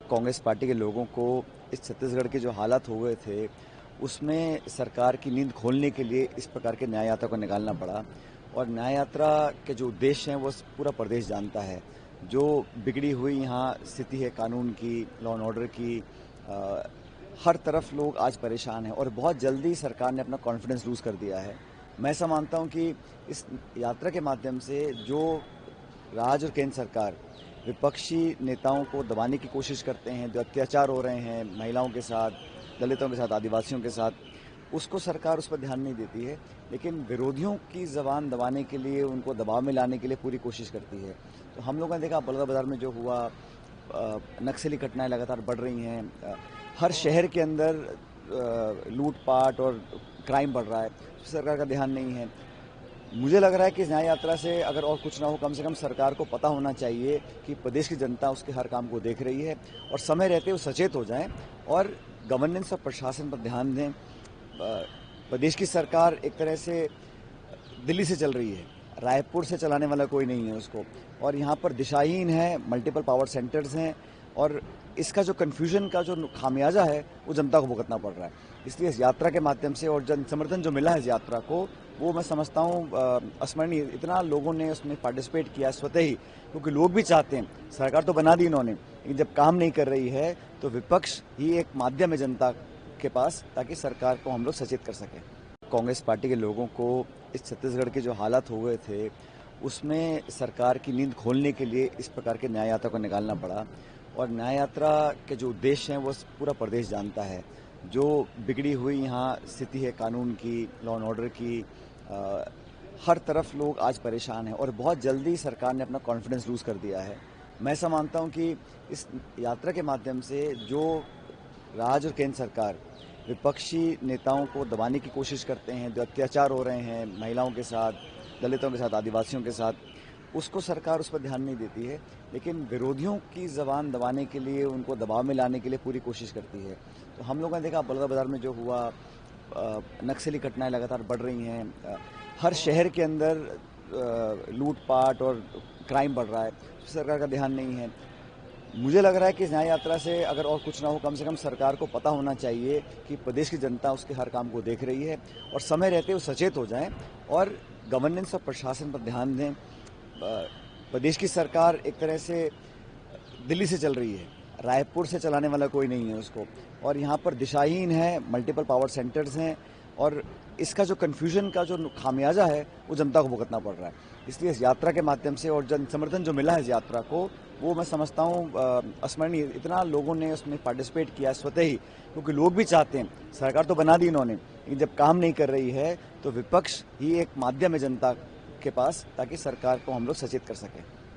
Congress party के लोगों को इस छत्तीसगढ़ के जो हालात हो गए थे उसमें सरकार की नींद खोलने के लिए इस प्रकार के न्याय यात्रा को निकालना पड़ा। और न्याय यात्रा के जो उद्देश्य हैं वो पूरा प्रदेश जानता है। जो बिगड़ी हुई यहाँ स्थिति है कानून की, लॉ एंड ऑर्डर की, हर तरफ लोग आज परेशान हैं और बहुत जल्दी सरकार ने अपना कॉन्फिडेंस लूज कर दिया है। मैं ऐसा मानता हूँ कि इस यात्रा के माध्यम से जो राज्य और केंद्र सरकार विपक्षी नेताओं को दबाने की कोशिश करते हैं, जो अत्याचार हो रहे हैं महिलाओं के साथ, दलितों के साथ, आदिवासियों के साथ, उसको सरकार उस पर ध्यान नहीं देती है, लेकिन विरोधियों की जबान दबाने के लिए, उनको दबाव में लाने के लिए पूरी कोशिश करती है। तो हम लोगों ने देखा बलौदाबाजार में जो हुआ, नक्सली घटनाएं लगातार बढ़ रही हैं, हर शहर के अंदर लूटपाट और क्राइम बढ़ रहा है, सरकार का ध्यान नहीं है। मुझे लग रहा है कि इस न्याय यात्रा से अगर और कुछ ना हो, कम से कम सरकार को पता होना चाहिए कि प्रदेश की जनता उसके हर काम को देख रही है और समय रहते वो सचेत हो जाएं और गवर्नेंस और प्रशासन पर ध्यान दें। प्रदेश की सरकार एक तरह से दिल्ली से चल रही है, रायपुर से चलाने वाला कोई नहीं है उसको, और यहाँ पर दिशाहीन है, मल्टीपल पावर सेंटर्स हैं और इसका जो कन्फ्यूजन का जो खामियाजा है वो जनता को भुगतना पड़ रहा है। इसलिए इस यात्रा के माध्यम से और जन समर्थन जो मिला है इस यात्रा को, वो मैं समझता हूँ अस्मरणीय। इतना लोगों ने उसमें पार्टिसिपेट किया स्वतः ही, क्योंकि लोग भी चाहते हैं, सरकार तो बना दी इन्होंने, लेकिन जब काम नहीं कर रही है तो विपक्ष ही एक माध्यम है जनता के पास, ताकि सरकार को हम लोग सचेत कर सकें। कांग्रेस पार्टी के लोगों को इस छत्तीसगढ़ के जो हालात हो गए थे उसमें सरकार की नींद खोलने के लिए इस प्रकार के न्याय यात्रा को निकालना पड़ा। और न्याय यात्रा के जो उद्देश्य हैं वो पूरा प्रदेश जानता है। जो बिगड़ी हुई यहाँ स्थिति है कानून की, लॉ एंड ऑर्डर की, हर तरफ लोग आज परेशान हैं और बहुत जल्दी सरकार ने अपना कॉन्फिडेंस लूज कर दिया है। मैं ऐसा मानता हूँ कि इस यात्रा के माध्यम से जो राज्य और केंद्र सरकार विपक्षी नेताओं को दबाने की कोशिश करते हैं, जो अत्याचार हो रहे हैं महिलाओं के साथ, दलितों के साथ, आदिवासियों के साथ, उसको सरकार उस पर ध्यान नहीं देती है, लेकिन विरोधियों की जबान दबाने के लिए, उनको दबाव में लाने के लिए पूरी कोशिश करती है। तो हम लोगों ने देखा बलौदाबाजार में जो हुआ, नक्सली घटनाएं लगातार बढ़ रही हैं, हर शहर के अंदर लूटपाट और क्राइम बढ़ रहा है, सरकार का ध्यान नहीं है। मुझे लग रहा है कि इस न्याय यात्रा से अगर और कुछ ना हो, कम से कम सरकार को पता होना चाहिए कि प्रदेश की जनता उसके हर काम को देख रही है और समय रहते वो सचेत हो जाएं और गवर्नेंस और प्रशासन पर ध्यान दें। प्रदेश की सरकार एक तरह से दिल्ली से चल रही है, रायपुर से चलाने वाला कोई नहीं है उसको, और यहाँ पर दिशाहीन है, मल्टीपल पावर सेंटर्स हैं और इसका जो कन्फ्यूजन का जो खामियाजा है वो जनता को भुगतना पड़ रहा है। इसलिए इस यात्रा के माध्यम से और जन समर्थन जो मिला है इस यात्रा को, वो मैं समझता हूँ अस्मरणीय। इतना लोगों ने उसमें पार्टिसिपेट किया स्वतः ही, क्योंकि लोग भी चाहते हैं, सरकार तो बना दी इन्होंने, लेकिन जब काम नहीं कर रही है तो विपक्ष ही एक माध्यम है जनता के पास, ताकि सरकार को हम लोग सचेत कर सकें।